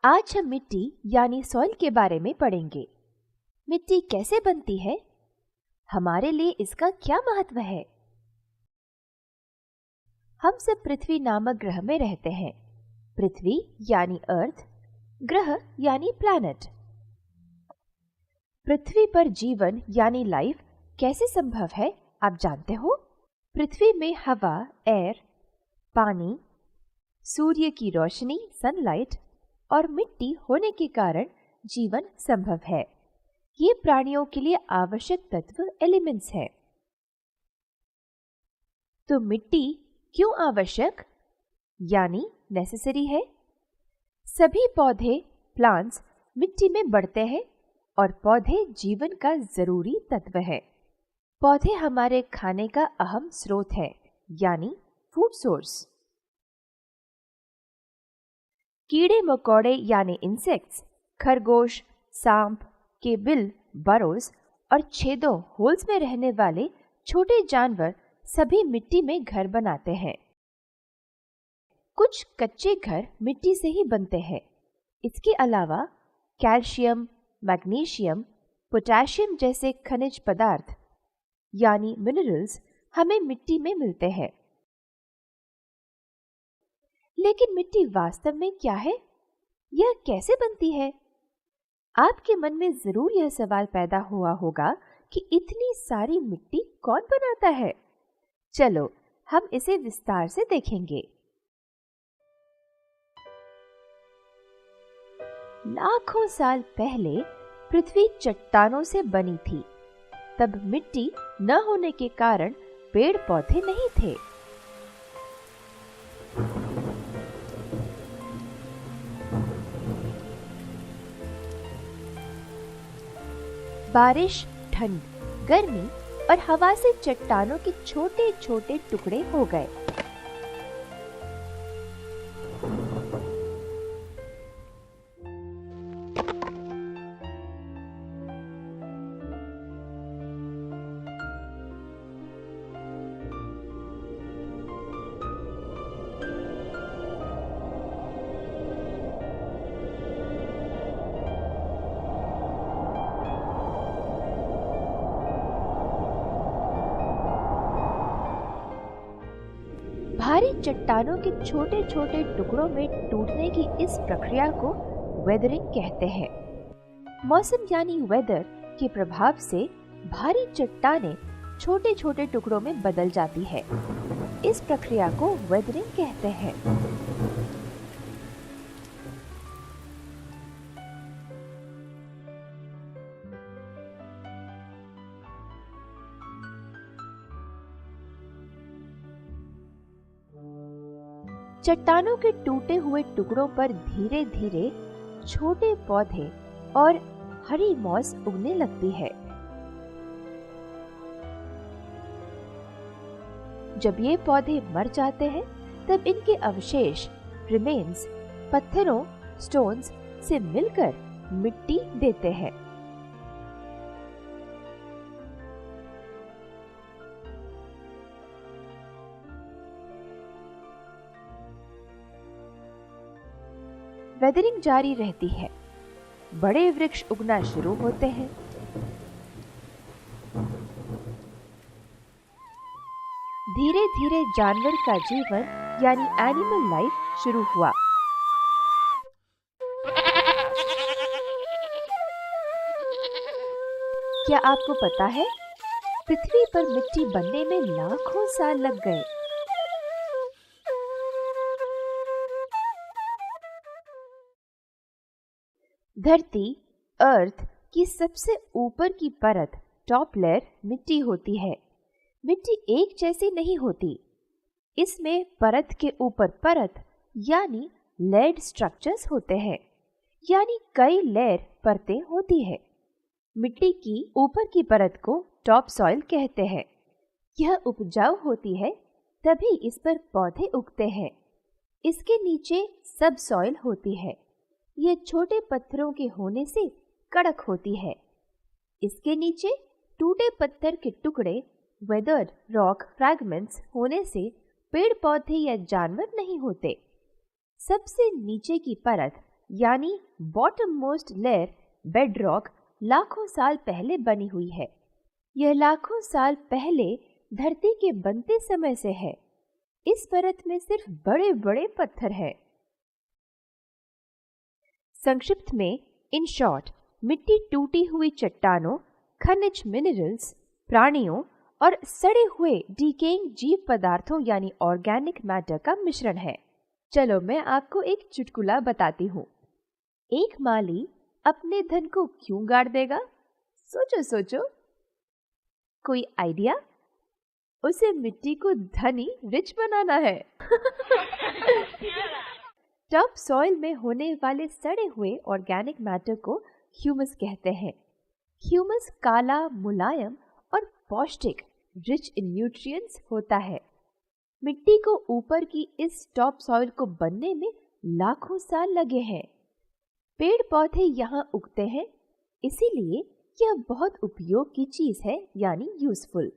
आज हम मिट्टी यानी सॉइल के बारे में पढ़ेंगे। मिट्टी कैसे बनती है? हमारे लिए इसका क्या महत्व है? हम सब पृथ्वी नामक ग्रह में रहते हैं। पृथ्वी यानी अर्थ, ग्रह यानी प्लैनेट। पृथ्वी पर जीवन यानी लाइफ कैसे संभव है, आप जानते हो? पृथ्वी में हवा, एयर, पानी, सूर्य की रोशनी, सनलाइट और मिट्टी होने के कारण जीवन संभव है। ये प्राणियों के लिए आवश्यक तत्व एलिमेंट्स है। तो मिट्टी क्यों आवश्यक यानी नेसेसरी है? सभी पौधे, प्लांट्स मिट्टी में बढ़ते हैं और पौधे जीवन का जरूरी तत्व है। पौधे हमारे खाने का अहम स्रोत है यानी फूड सोर्स। कीड़े मकोड़े यानी इंसेक्ट्स, खरगोश, सांप के बिल, बरोज और छेदों, होल्स में रहने वाले छोटे जानवर सभी मिट्टी में घर बनाते हैं। कुछ कच्चे घर मिट्टी से ही बनते हैं। इसके अलावा कैल्शियम, मैग्नीशियम, पोटेशियम जैसे खनिज पदार्थ यानी मिनरल्स हमें मिट्टी में मिलते हैं। लेकिन मिट्टी वास्तव में क्या है? यह कैसे बनती है? आपके मन में जरूर यह सवाल पैदा हुआ होगा कि इतनी सारी मिट्टी कौन बनाता है? चलो हम इसे विस्तार से देखेंगे। लाखों साल पहले पृथ्वी चट्टानों से बनी थी। तब मिट्टी न होने के कारण पेड़ पौधे नहीं थे। बारिश, ठंड, गर्मी और हवा से चट्टानों के छोटे छोटे टुकड़े हो गए। भारी चट्टानों के छोटे छोटे टुकड़ों में टूटने की इस प्रक्रिया को वेदरिंग कहते हैं। मौसम यानी वेदर के प्रभाव से भारी चट्टानें छोटे छोटे टुकड़ों में बदल जाती है। इस प्रक्रिया को वेदरिंग कहते हैं। चट्टानों के टूटे हुए टुकड़ों पर धीरे धीरे छोटे पौधे और हरी मॉस उगने लगती है। जब ये पौधे मर जाते हैं तब इनके अवशेष, रिमेन्स, पत्थरों, स्टोन्स से मिलकर मिट्टी देते हैं। वेदरिंग जारी रहती है। बड़े वृक्ष उगना शुरू होते हैं। धीरे धीरे जानवर का जीवन यानी एनिमल लाइफ शुरू हुआ। क्या आपको पता है, पृथ्वी पर मिट्टी बनने में लाखों साल लग गए। धरती, अर्थ की सबसे ऊपर की परत, टॉप लेयर मिट्टी होती है। मिट्टी एक जैसी नहीं होती। इसमें परत के ऊपर परत यानी लेयर्ड स्ट्रक्चर्स होते हैं, यानी कई लेयर परतें होती है। मिट्टी की ऊपर की परत को टॉप सॉइल कहते हैं। यह उपजाऊ होती है, तभी इस पर पौधे उगते हैं। इसके नीचे सब सॉइल होती है। ये छोटे पत्थरों के होने से कड़क होती है। इसके नीचे टूटे पत्थर के टुकड़े, वेदर्ड रॉक फ्रैगमेंट्स होने से पेड़ पौधे या जानवर नहीं होते। सबसे नीचे की परत यानी बॉटम मोस्ट लेयर बेडरॉक लाखों साल पहले बनी हुई है। यह लाखों साल पहले धरती के बनते समय से है। इस परत में सिर्फ बड़े बड़े पत्थर हैं। संक्षिप्त में, इन शॉर्ट, मिट्टी टूटी हुई चट्टानों, खनिज मिनरल्स, प्राणियों और सड़े हुए डीकेइंग जीव पदार्थों यानी ऑर्गेनिक मैटर का मिश्रण है। चलो मैं आपको एक चुटकुला बताती हूँ। एक माली अपने धन को क्यों गाड़ देगा? सोचो सोचो। कोई आइडिया? उसे मिट्टी को धनी रिच बनाना है। टॉप सॉइल में होने वाले सड़े हुए ऑर्गेनिक मैटर को ह्यूमस कहते हैं। ह्यूमस काला, मुलायम और पौष्टिक, रिच इन न्यूट्रिएंट्स होता है। मिट्टी को ऊपर की इस टॉप सॉइल को बनने में लाखों साल लगे हैं। पेड़ पौधे यहाँ उगते हैं, इसीलिए यह बहुत उपयोग की चीज है, यानी यूजफुल।